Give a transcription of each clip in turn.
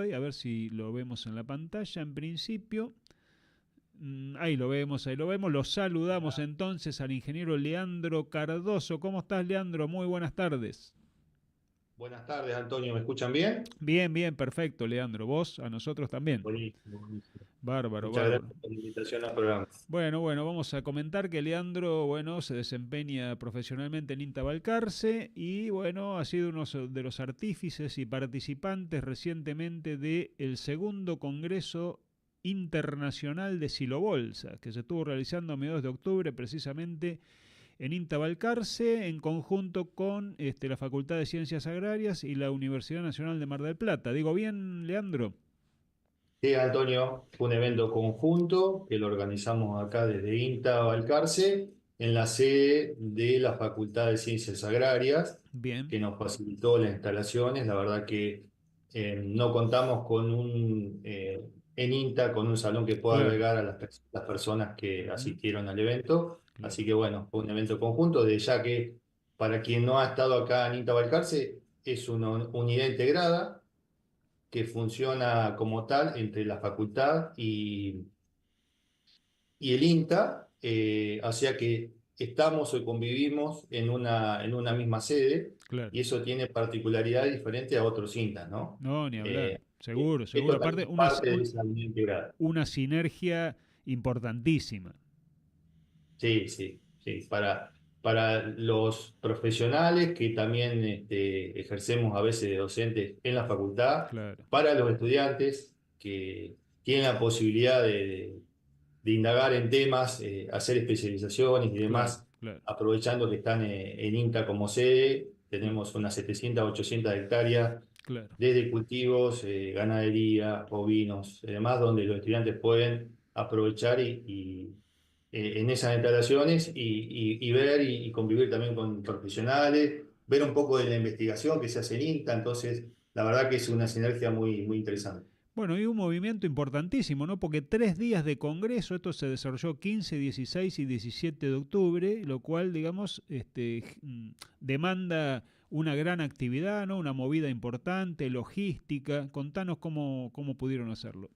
A ver si lo vemos en la pantalla. En principio, ahí lo vemos, ahí lo vemos. Los saludamos entonces al ingeniero Leandro Cardoso. ¿Cómo estás, Leandro? Muy buenas tardes. Buenas tardes, Antonio. ¿Me escuchan bien? Bien, bien, perfecto, Leandro. ¿Vos? A nosotros también. Buenísimo, buenísimo. Bárbaro, Muchas bárbaro. gracias por la invitación al programa. Bueno, vamos a comentar que Leandro, bueno, se desempeña profesionalmente en INTA Balcarce y, bueno, ha sido uno de los artífices y participantes recientemente del segundo Congreso Internacional de Silobolsa, que se estuvo realizando a mediados de octubre precisamente en INTA Balcarce, en conjunto con la Facultad de Ciencias Agrarias y la Universidad Nacional de Mar del Plata. ¿Digo bien, Leandro? Sí, Antonio, fue un evento conjunto que lo organizamos acá desde INTA Balcarce en la sede de la Facultad de Ciencias Agrarias, Bien, que nos facilitó las instalaciones. La verdad que no contamos con en INTA con un salón que pueda claro. albergar a las personas que Ujú, asistieron al evento. claro. Así que bueno, fue un evento conjunto, de ya que para quien no ha estado acá en INTA Balcarce, es una unidad integrada que funciona como tal entre la facultad y el INTA, o sea que estamos o convivimos en una misma sede Claro. y eso tiene particularidades diferentes a otros INTAs, ¿no? No, ni hablar. Eh, Seguro, seguro. Esto también Aparte, es parte de esa unidad integrada. una sinergia importantísima. Sí, sí, sí. Para los profesionales que también ejercemos a veces de docentes en la facultad, Claro, para los estudiantes que tienen la posibilidad de indagar en temas, hacer especializaciones y claro, demás, claro, aprovechando que están en INTA como sede, claro, tenemos unas 700, 800 hectáreas claro. desde cultivos, ganadería, ovinos y demás, donde los estudiantes pueden aprovechar en esas instalaciones y ver y convivir también con profesionales, ver un poco de la investigación que se hace en INTA, entonces la verdad que es una sinergia muy, muy interesante. Bueno, y un movimiento importantísimo, ¿no? Porque 3 días de congreso, esto se desarrolló 15, 16 y 17 de octubre, lo cual, digamos, demanda una gran actividad, ¿no? Una movida importante, logística. Contanos cómo pudieron hacerlo.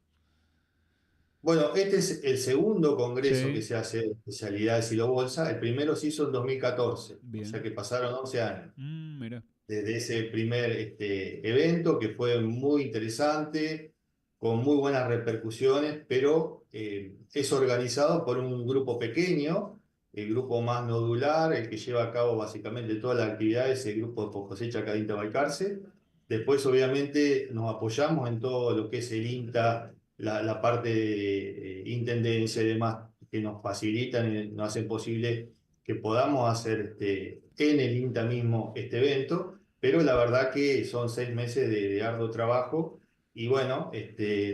Bueno, este es el segundo congreso que Sí, se hace de especialidades y lo bolsa. El primero se hizo en 2014, o sea bien. que pasaron 11 años Mira, desde ese primer evento que fue muy interesante, con muy buenas repercusiones, pero es organizado por un grupo pequeño, el grupo más nodular, el que lleva a cabo básicamente todas las actividades, el grupo de Cosecha Cadita Balcarce. Después, obviamente, nos apoyamos en todo lo que es el INTA, la parte de intendencia y demás, que nos facilitan y nos hacen posible que podamos hacer en el INTA mismo este evento, pero la verdad que son 6 meses de arduo trabajo y bueno,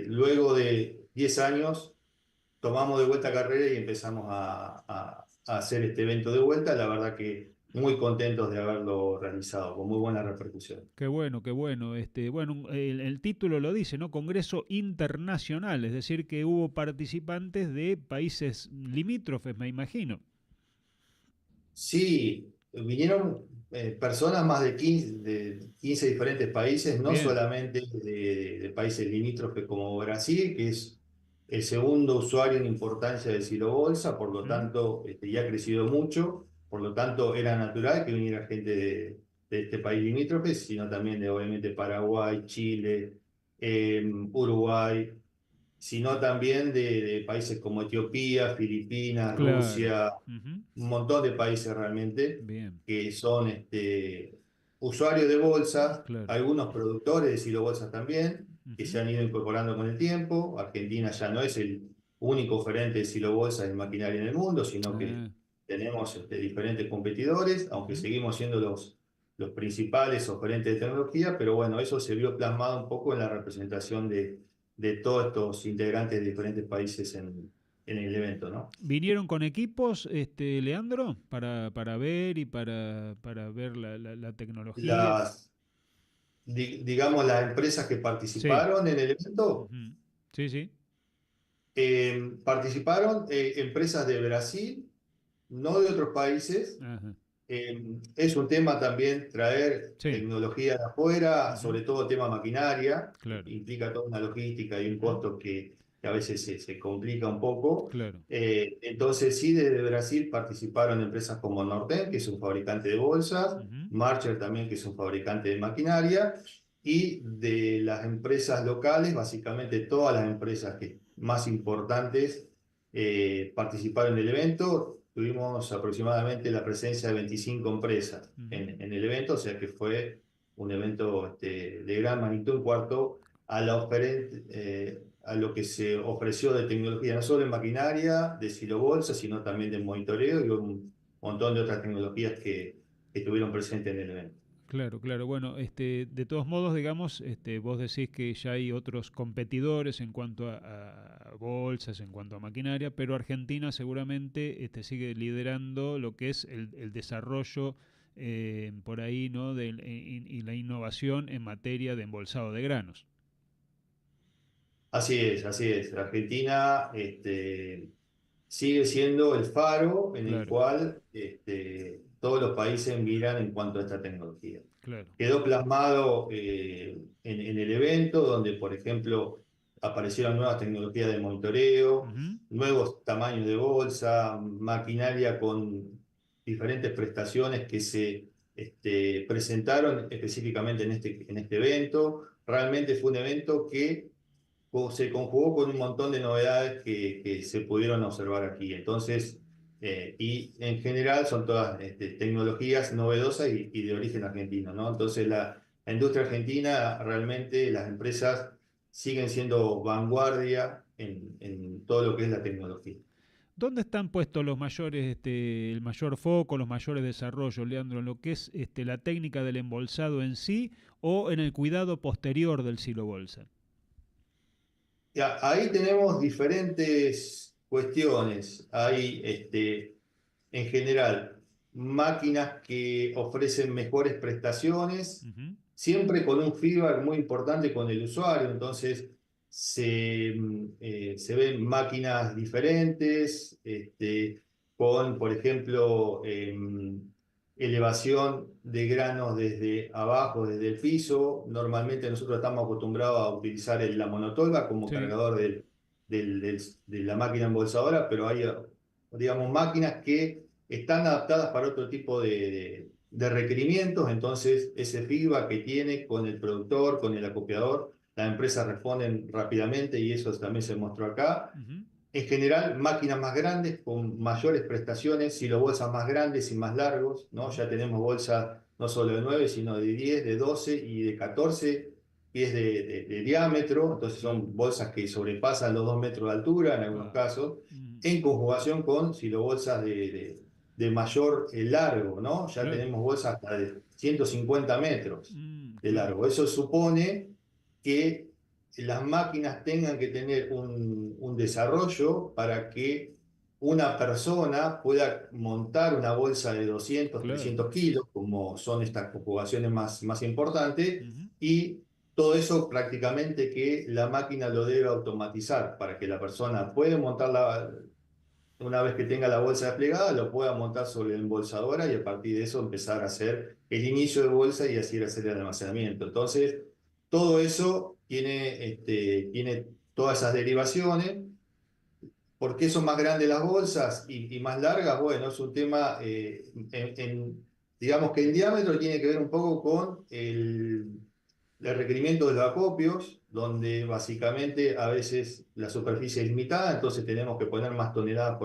luego de 10 años tomamos de vuelta carrera y empezamos a hacer este evento de vuelta, la verdad que muy contentos de haberlo realizado, con muy buena repercusión. qué bueno, qué bueno. Bueno, el título lo dice, ¿no? Congreso Internacional, es decir, que hubo participantes de países limítrofes, me imagino. Sí, vinieron personas más de 15 diferentes países, no Bien. solamente de países limítrofes como Brasil, que es el segundo usuario en importancia de Silo Bolsa, por lo ¿Mm? tanto, ya ha crecido mucho, por lo tanto, era natural que viniera gente de este país limítrofe, sino también de, obviamente, Paraguay, Chile, Uruguay, sino también de países como Etiopía, Filipinas, Claro. Rusia, Ujú. un montón de países realmente Bien, que son usuarios de bolsas, claro. algunos productores de silo bolsas también, que se Ujú. han ido incorporando con el tiempo. Argentina ya no es el único oferente de silo bolsas en maquinaria en el mundo, sino que Ah, tenemos diferentes competidores, aunque ujú. seguimos siendo los principales oferentes de tecnología, pero bueno, eso se vio plasmado un poco en la representación de todos estos integrantes de diferentes países en el evento, ¿no? ¿Vinieron con equipos, Leandro, para ver y para ver la tecnología? Las, digamos, las empresas que Sí. participaron en el evento, Ujú. Sí, sí. participaron empresas de Brasil, no de otros países, Ajá. Es un tema también traer Sí, tecnología de afuera, ujú, sobre todo tema maquinaria, claro, implica toda una logística y un ujú, costo que a veces se complica un poco. claro, Entonces sí, desde Brasil participaron empresas como Norten, que es un fabricante de bolsas, ujú, Marcher también, que es un fabricante de maquinaria, y de las empresas locales, básicamente todas las empresas más importantes participaron en el evento. Tuvimos aproximadamente la presencia de 25 empresas ujú, en el evento, o sea que fue un evento de gran magnitud en cuanto a lo que se ofreció de tecnología, no solo en maquinaria, de silobolsa, sino también de monitoreo y un montón de otras tecnologías que estuvieron presentes en el evento. claro, claro. Bueno, de todos modos, digamos, vos decís que ya hay otros competidores en cuanto a bolsas, en cuanto a maquinaria, pero Argentina seguramente sigue liderando lo que es el desarrollo por ahí, ¿no? Y la innovación en materia de embolsado de granos. Así es, así es. Argentina sigue siendo el faro en el Claro, cual todos los países miran en cuanto a esta tecnología. claro. Quedó plasmado en el evento, donde, por ejemplo, aparecieron nuevas tecnologías de monitoreo, Ujú, nuevos tamaños de bolsa, maquinaria con diferentes prestaciones que se presentaron específicamente en este evento. Realmente fue un evento que se conjugó con un montón de novedades que se pudieron observar aquí. Entonces, y en general son todas tecnologías novedosas y de origen argentino, ¿no? Entonces, la industria argentina, realmente las empresas siguen siendo vanguardia en todo lo que es la tecnología. ¿Dónde están puestos los mayores, el mayor foco, los mayores desarrollos, Leandro, en lo que es la técnica del embolsado en sí o en el cuidado posterior del silo bolsa? Ya, ahí tenemos diferentes cuestiones. Hay, en general, máquinas que ofrecen mejores prestaciones, Ujú, siempre con un feedback muy importante con el usuario. Entonces, se ven máquinas diferentes, con, por ejemplo, elevación de granos desde abajo, desde el piso. Normalmente nosotros estamos acostumbrados a utilizar la monotolva como sí, cargador de la máquina embolsadora, pero hay, digamos, máquinas que están adaptadas para otro tipo de requerimientos. Entonces ese feedback que tiene con el productor, con el acopiador, las empresas responden rápidamente y eso también se mostró acá. ujú, En general, máquinas más grandes con mayores prestaciones, silobolsas más grandes y más largos, ¿no? ujú, Ya tenemos bolsas no solo de 9 sino de 10 de 12 y de 14 pies de diámetro. Entonces claro, son bolsas que sobrepasan los 2 metros de altura en algunos wow, casos, mm, en conjugación con silobolsas de mayor largo, ¿no? Ya claro, tenemos bolsas hasta de 150 metros de claro, largo. Eso supone que las máquinas tengan que tener un desarrollo para que una persona pueda montar una bolsa de 200 claro, 300 kilos, como son estas conjugaciones más importantes, ujú, y todo eso prácticamente que la máquina lo debe automatizar para que la persona pueda montarla. Una vez que tenga la bolsa desplegada, lo pueda montar sobre la embolsadora y a partir de eso empezar a hacer el inicio de bolsa y así hacer el almacenamiento. Entonces, todo eso tiene todas esas derivaciones. ¿Por qué son más grandes las bolsas y más largas? Bueno, es un tema, digamos que el diámetro tiene que ver un poco con el requerimiento de los acopios, donde básicamente a veces la superficie es limitada, entonces tenemos que poner más toneladas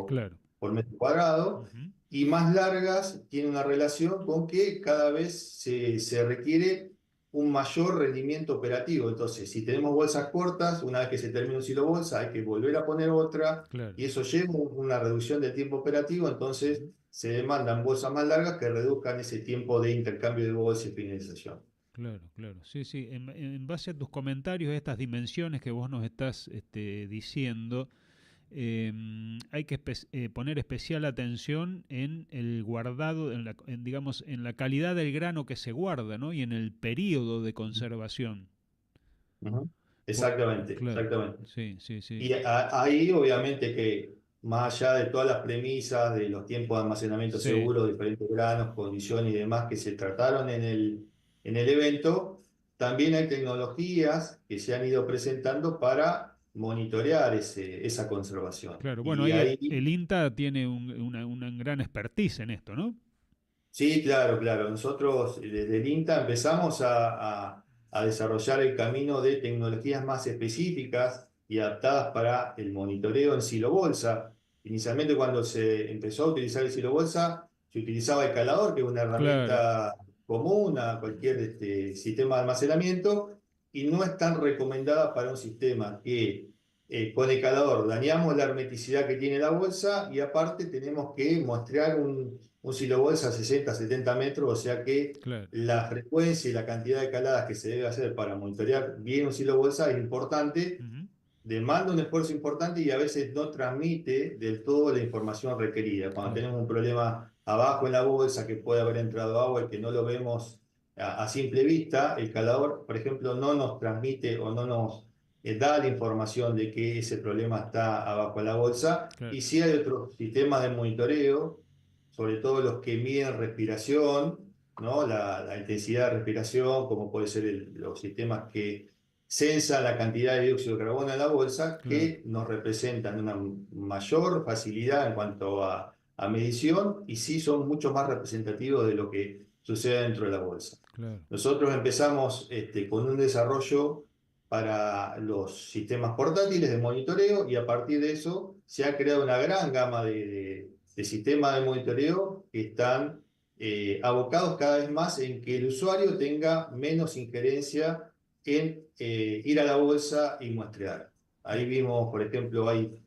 claro, por metro cuadrado, ujú, y más largas tiene una relación con que cada vez se requiere un mayor rendimiento operativo. Entonces, si tenemos bolsas cortas, una vez que se termina un silo bolsa, hay que volver a poner otra claro, y eso lleva una reducción del tiempo operativo. Entonces, ujú, se demandan bolsas más largas que reduzcan ese tiempo de intercambio de bolsa y finalización. claro, claro. Sí, sí. En base a tus comentarios, estas dimensiones que vos nos estás diciendo, hay que poner especial atención en el guardado, digamos, en la calidad del grano que se guarda, ¿no? Y en el periodo de conservación. Ujú. Po- Exactamente, claro, exactamente. sí, sí, sí. Y ahí obviamente que más allá de todas las premisas de los tiempos de almacenamiento Sí, seguro, diferentes granos, condiciones y demás que se trataron en el evento, también hay tecnologías que se han ido presentando para monitorear esa conservación. claro. Bueno, Y ahí ahí el INTA tiene una gran expertise en esto, ¿no? sí, claro, claro. Nosotros desde el INTA empezamos a desarrollar el camino de tecnologías más específicas y adaptadas para el monitoreo en silo bolsa. Inicialmente cuando se empezó a utilizar el silo bolsa, se utilizaba el calador, que es una Claro. herramienta común a cualquier sistema de almacenamiento, y no es tan recomendada para un sistema que con el calador dañamos la hermeticidad que tiene la bolsa y aparte tenemos que muestrear un silobolsa a 60, 70 metros, o sea que Claro. la frecuencia y la cantidad de caladas que se debe hacer para monitorear bien un silobolsa es importante, Ujú. demanda un esfuerzo importante y a veces no transmite del todo la información requerida. Cuando Claro. tenemos un problema abajo en la bolsa que puede haber entrado agua y que no lo vemos a simple vista, el calador, por ejemplo, no nos transmite o no nos da la información de que ese problema está abajo en la bolsa. Claro. Y si hay otros sistemas de monitoreo, sobre todo los que miden respiración, ¿no? La intensidad de respiración, como puede ser los sistemas que censa la cantidad de dióxido de carbono en la bolsa, Claro. que nos representan una mayor facilidad en cuanto a medición y sí son mucho más representativos de lo que sucede dentro de la bolsa. Claro. Nosotros empezamos con un desarrollo para los sistemas portátiles de monitoreo y a partir de eso se ha creado una gran gama de sistemas de monitoreo que están abocados cada vez más en que el usuario tenga menos injerencia en ir a la bolsa y muestrear. Ahí vimos, por ejemplo, hay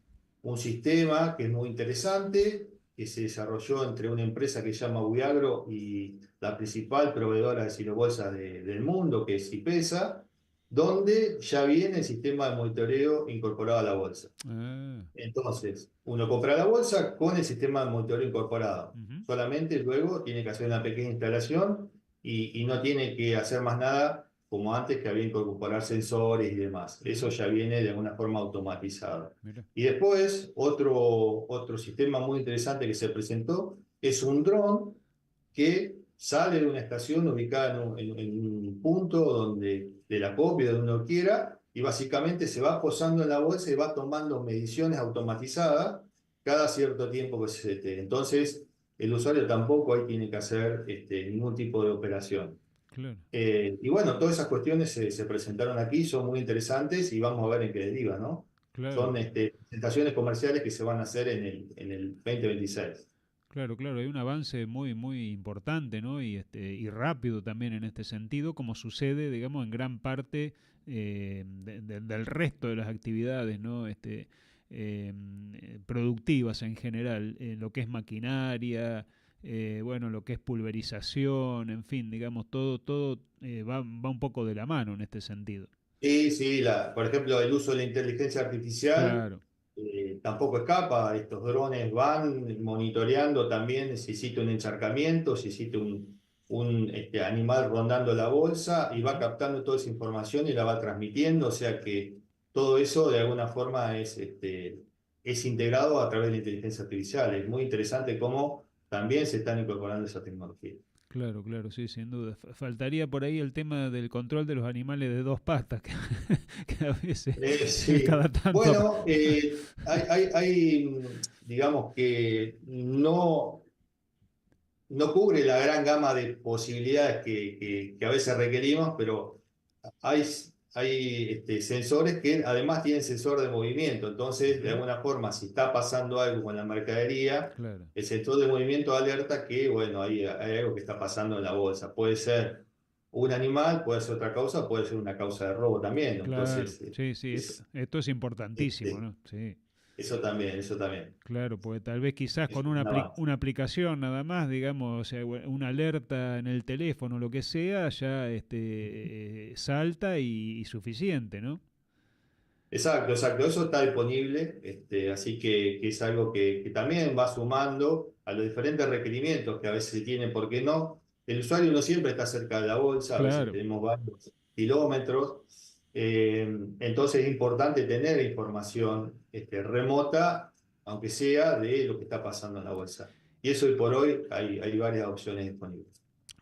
un sistema que es muy interesante, que se desarrolló entre una empresa que se llama Uiagro y la principal proveedora de silobolsas del mundo, que es Cipesa, donde ya viene el sistema de monitoreo incorporado a la bolsa. Ah, Entonces, uno compra la bolsa con el sistema de monitoreo incorporado. ujú. Solamente luego tiene que hacer una pequeña instalación y no tiene que hacer más nada como antes que había que incorporar sensores y demás. Eso Ujú. ya viene de alguna forma automatizado. Mira. Y después, otro sistema muy interesante que se presentó es un dron que sale de una estación ubicada en un punto de la copia, donde uno quiera, y básicamente se va posando en la bolsa y va tomando mediciones automatizadas cada cierto tiempo que se esté. Entonces, el usuario tampoco ahí tiene que hacer ningún tipo de operación. Claro. Y bueno, todas esas cuestiones se presentaron aquí, son muy interesantes y vamos a ver en qué deriva, ¿no? Claro. Son presentaciones comerciales que se van a hacer en el 2026. Claro, claro, hay un avance muy, muy importante, ¿no? Y rápido también en este sentido, como sucede, digamos, en gran parte del resto de las actividades, ¿no? Productivas en general, lo que es maquinaria, bueno, lo que es pulverización, en fin, digamos, todo va un poco de la mano en este sentido. Sí, sí, por ejemplo, el uso de la inteligencia artificial Claro. tampoco escapa. Estos drones van monitoreando también si existe un encharcamiento, si existe un animal rondando la bolsa y va Ujú. captando toda esa información y la va transmitiendo. O sea que todo eso de alguna forma es integrado a través de la inteligencia artificial. Es muy interesante cómo también se están incorporando esa tecnología. Claro, claro, sí, sin duda. Faltaría por ahí el tema del control de los animales de dos patas, que, que a veces, Sí, cada tanto. bueno, digamos que no cubre la gran gama de posibilidades que a veces requerimos, pero hay, hay sensores que además tienen sensor de movimiento, entonces de Ujú. alguna forma si está pasando algo con la mercadería, Claro, el sensor de movimiento alerta que, bueno, hay algo que está pasando en la bolsa. Puede ser un animal, puede ser otra causa, puede ser una causa de robo también, claro, entonces sí, sí, es, esto es importantísimo, este, ¿no? Sí, eso también, eso también. claro, porque tal vez quizás Es con un avance. una aplicación nada más, digamos, o sea, una alerta en el teléfono, lo que sea, ya salta y suficiente, ¿no? Exacto, exacto. Eso está disponible, así que es algo que también va sumando a los diferentes requerimientos que a veces se tienen, porque no, el usuario no siempre está cerca de la bolsa, a veces Claro, tenemos varios kilómetros, entonces es importante tener información remota aunque sea de lo que está pasando en la bolsa. Y eso hoy por hoy hay varias opciones disponibles.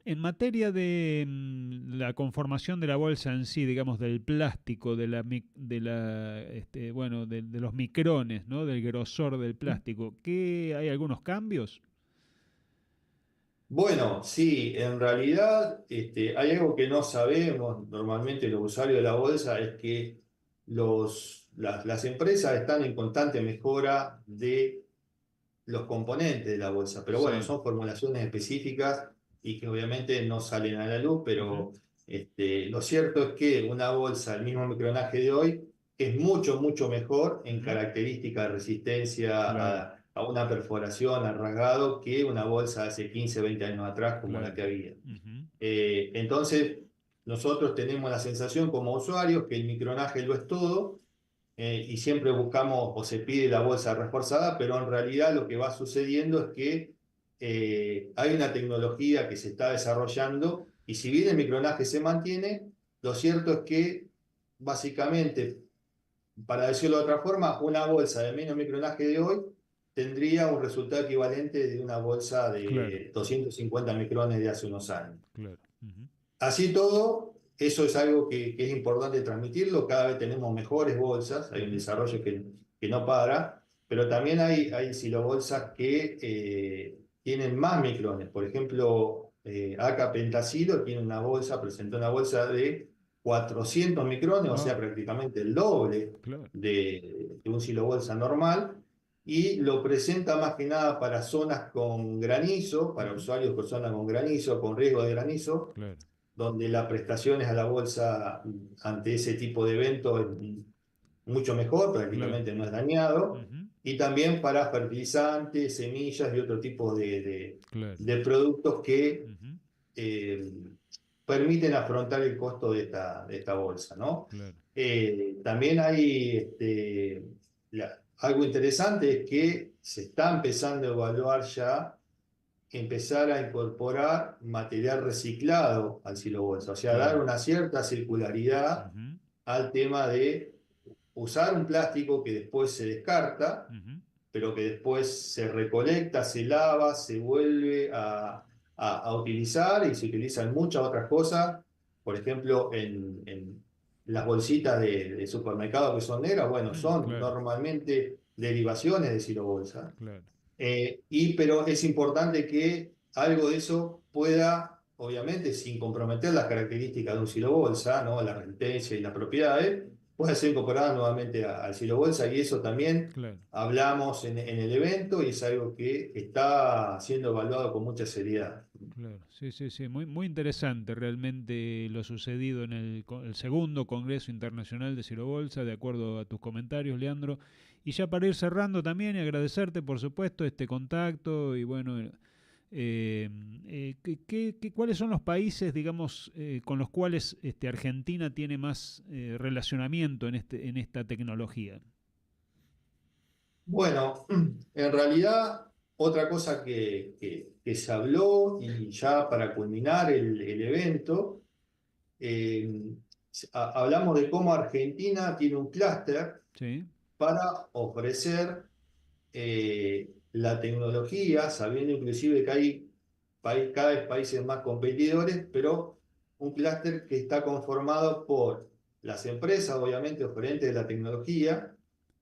En materia de la conformación de la bolsa en sí, digamos, del plástico, bueno, de los micrones, ¿no? Del grosor del plástico, ¿qué, hay algunos cambios? Bueno, sí, en realidad hay algo que no sabemos normalmente los usuarios de la bolsa, es que las empresas están en constante mejora de los componentes de la bolsa, pero bueno, Sí. son formulaciones específicas y que obviamente no salen a la luz, Ujú. pero lo cierto es que una bolsa, el mismo micronaje de hoy, es mucho, mucho mejor en Ujú. características de resistencia Claro, a una perforación, al rasgado, que una bolsa hace 15, 20 años atrás como la claro. que había. Ujú. Entonces, nosotros tenemos la sensación como usuarios que el micronaje lo es todo, y siempre buscamos o se pide la bolsa reforzada, pero en realidad lo que va sucediendo es que hay una tecnología que se está desarrollando y si bien el micronaje se mantiene, lo cierto es que básicamente, para decirlo de otra forma, una bolsa de menos micronaje de hoy tendría un resultado equivalente de una bolsa Claro, de 250 micrones de hace unos años. claro. Ujú. Así todo, eso es algo que es importante transmitirlo. Cada vez tenemos mejores bolsas, hay un Ujú. desarrollo que no para, pero también hay silobolsas que tienen más micrones. Por ejemplo, Aca Pentacilo tiene una bolsa, presentó una bolsa de 400 micrones, o sea, Ah, prácticamente el doble claro. de un silobolsa normal. Y lo presenta más que nada para zonas con granizo, para Ujú. usuarios con zonas con granizo, con riesgo de granizo, Claro. donde las prestaciones a la bolsa ante ese tipo de evento es mucho mejor, Claro. prácticamente no es dañado, Ujú. y también para fertilizantes, semillas y otro tipo Claro. de productos que Ujú. eh, permiten afrontar el costo de esta bolsa, ¿no? Claro. También hay algo interesante es que se está empezando a evaluar ya empezar a incorporar material reciclado al silo bolsa, o sea, dar Claro. una cierta circularidad Ujú. al tema de usar un plástico que después se descarta, Ujú. pero que después se recolecta, se lava, se vuelve a utilizar y se utilizan muchas otras cosas. Por ejemplo, en las bolsitas de supermercado que son negras, bueno, son Claro. normalmente derivaciones de silo bolsa. Claro. Pero es importante que algo de eso pueda, obviamente, sin comprometer las características de un silo bolsa, ¿no? La resistencia y las propiedades, pueda ser incorporada nuevamente al silo bolsa y eso también Claro. hablamos en el evento y es algo que está siendo evaluado con mucha seriedad. Claro, sí, sí, sí, muy, muy interesante realmente lo sucedido en el segundo Congreso Internacional de Ciro Bolsa, de acuerdo a tus comentarios, Leandro. Y ya para ir cerrando también y agradecerte, por supuesto, este contacto y bueno, ¿cuáles son los países, digamos, con los cuales Argentina tiene más relacionamiento en esta tecnología? Bueno, en realidad, otra cosa que se habló y ya para culminar el evento, eh, hablamos de cómo Argentina tiene un clúster Sí. para ofrecer la tecnología, sabiendo inclusive que hay cada vez países más competidores, pero un clúster que está conformado por las empresas, obviamente, oferentes de la tecnología,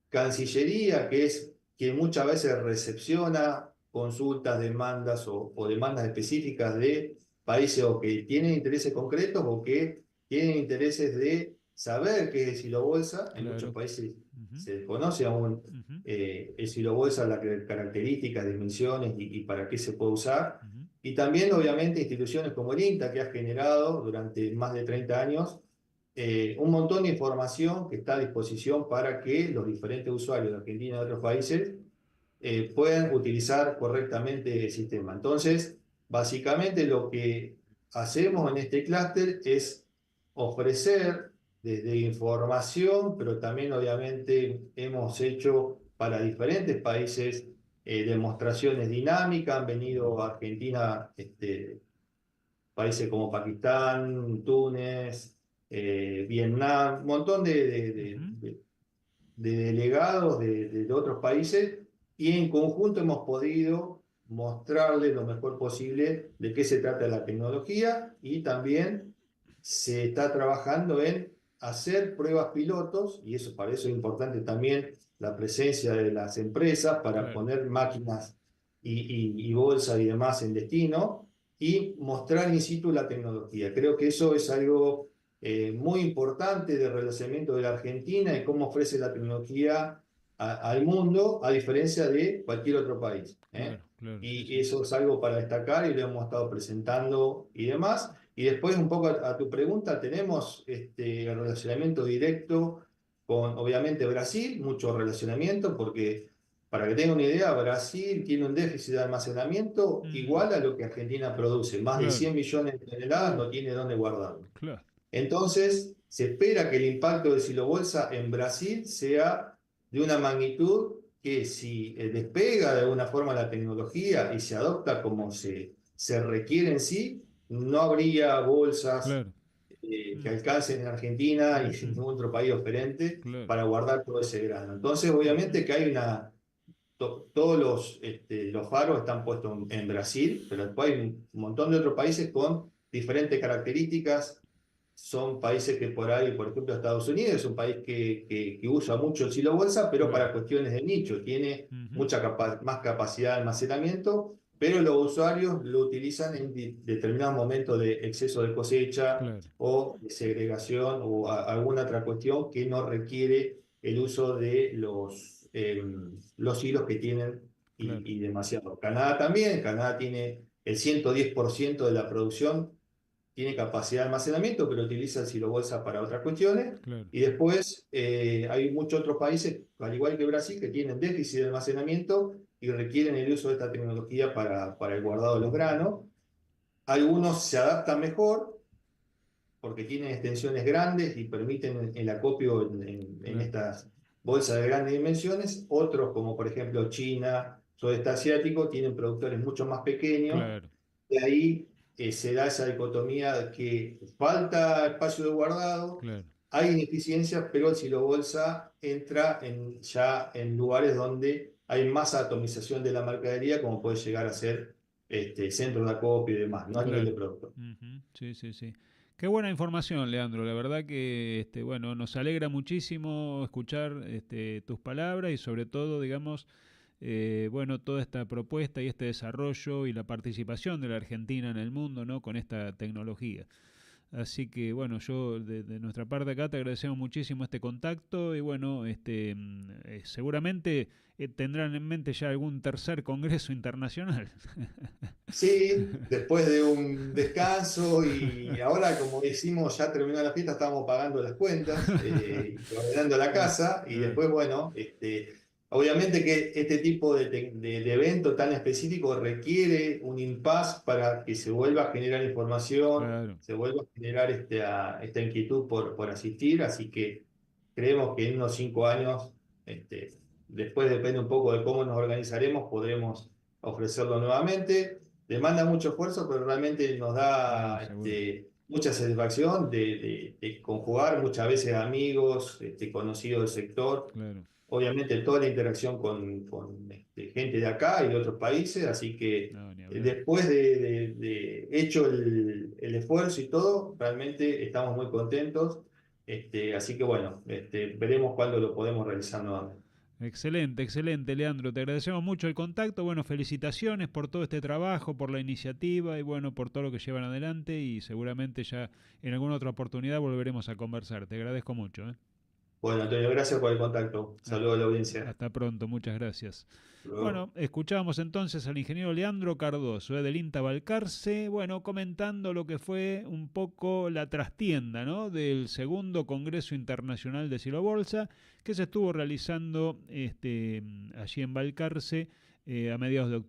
Cancillería, que es quien muchas veces recepciona consultas, demandas o demandas específicas de países o que tienen intereses concretos o que tienen intereses de saber qué es el silo bolsa. En muchos Claro. países Ujú. se desconoce aún Ujú. el silo bolsa, las características, dimensiones y para qué se puede usar. Ujú. Y también, obviamente, instituciones como el INTA, que ha generado durante más de 30 años un montón de información que está a disposición para que los diferentes usuarios de Argentina y de otros países puedan utilizar correctamente el sistema. Entonces, básicamente lo que hacemos en este clúster es ofrecer desde información, pero también obviamente hemos hecho para diferentes países demostraciones dinámicas, han venido a Argentina países como Pakistán, Túnez, Vietnam, un montón Ujú. de delegados de otros países y en conjunto hemos podido mostrarle lo mejor posible de qué se trata la tecnología y también se está trabajando en hacer pruebas pilotos y eso para eso es importante también la presencia de las empresas para Claro, poner máquinas y bolsa y demás en destino y mostrar in situ la tecnología. Creo que eso es algo muy importante de relacionamiento de la Argentina y cómo ofrece la tecnología al mundo, a diferencia de cualquier otro país. claro, claro, sí, Y sí. eso es algo para destacar y lo hemos estado presentando y demás. Y después, un poco a tu pregunta, tenemos el relacionamiento directo con, obviamente, Brasil, mucho relacionamiento, porque para que tenga una idea, Brasil tiene un déficit de almacenamiento Mm, igual a lo que Argentina produce. Más de claro, 100 millones de toneladas no tiene dónde guardarlo. claro, Entonces, se espera que el impacto de Silo Bolsa en Brasil sea de una magnitud que si despega de alguna forma la tecnología y se adopta como se requiere en sí, no habría bolsas claro. que Mm, alcancen en Argentina y en ujú, ningún otro país oferente claro. para guardar todo ese grano. Entonces, Ujú, obviamente que hay todos los faros están puestos en Brasil, pero después hay un montón de otros países con diferentes características. Son países que por ahí, por ejemplo, Estados Unidos es un país que usa mucho el silo bolsa, pero claro. para cuestiones de nicho, tiene Ujú, mucha más capacidad de almacenamiento, pero los usuarios lo utilizan en determinados momentos de exceso de cosecha claro, o de segregación o alguna otra cuestión que no requiere el uso de los hilos que tienen claro, y demasiado. Canadá también, Canadá tiene el 110% de la producción tiene capacidad de almacenamiento, pero utiliza el silo bolsa para otras cuestiones. claro, Y después hay muchos otros países, al igual que Brasil, que tienen déficit de almacenamiento y requieren el uso de esta tecnología para el guardado de los granos. Algunos se adaptan mejor porque tienen extensiones grandes y permiten el acopio en claro, estas bolsas de grandes dimensiones. Otros, como por ejemplo China, sudeste asiático, tienen productores mucho más pequeños. claro, Y ahí se da esa dicotomía que falta espacio de guardado, claro. hay ineficiencias, pero el silo bolsa entra ya en lugares donde hay más atomización de la mercadería, como puede llegar a ser centros de acopio y demás, no a nivel de Claro. producto. Ujú, sí, sí, sí. Qué buena información, Leandro. La verdad que bueno, nos alegra muchísimo escuchar tus palabras y sobre todo, digamos, bueno, toda esta propuesta y este desarrollo y la participación de la Argentina en el mundo, ¿no? Con esta tecnología. Así que bueno, yo de nuestra parte acá te agradecemos muchísimo este contacto y bueno, seguramente tendrán en mente ya algún tercer congreso internacional. Sí, después de un descanso y ahora, como decimos, ya terminó la fiesta, estamos pagando las cuentas y ordenando la Eh, casa y eh, después, bueno, obviamente que este tipo de evento tan específico requiere un impasse para que se vuelva a generar información, claro, se vuelva a generar esta inquietud por asistir, así que creemos que en unos 5 años, después depende un poco de cómo nos organizaremos, podremos ofrecerlo nuevamente. Demanda mucho esfuerzo, pero realmente nos no, da seguro, mucha satisfacción de conjugar muchas veces amigos, conocidos del sector, claro, obviamente toda la interacción con gente de acá y de otros países, así que no, ni hablar. después de hecho el esfuerzo y todo, realmente estamos muy contentos, así que bueno, veremos cuándo lo podemos realizar nuevamente. Excelente, excelente, Leandro. Te agradecemos mucho el contacto. Bueno, felicitaciones por todo este trabajo, por la iniciativa y bueno, por todo lo que llevan adelante y seguramente ya en alguna otra oportunidad volveremos a conversar. Te agradezco mucho. ¿Eh? Bueno, Antonio, gracias por el contacto. Saludos a la audiencia. Hasta pronto, muchas gracias. Hasta luego. Bueno, escuchamos entonces al ingeniero Leandro Cardoso, del INTA Balcarce, bueno, comentando lo que fue un poco la trastienda, ¿no? Del segundo Congreso Internacional de Silo Bolsa, que se estuvo realizando allí en Balcarce a mediados de octubre.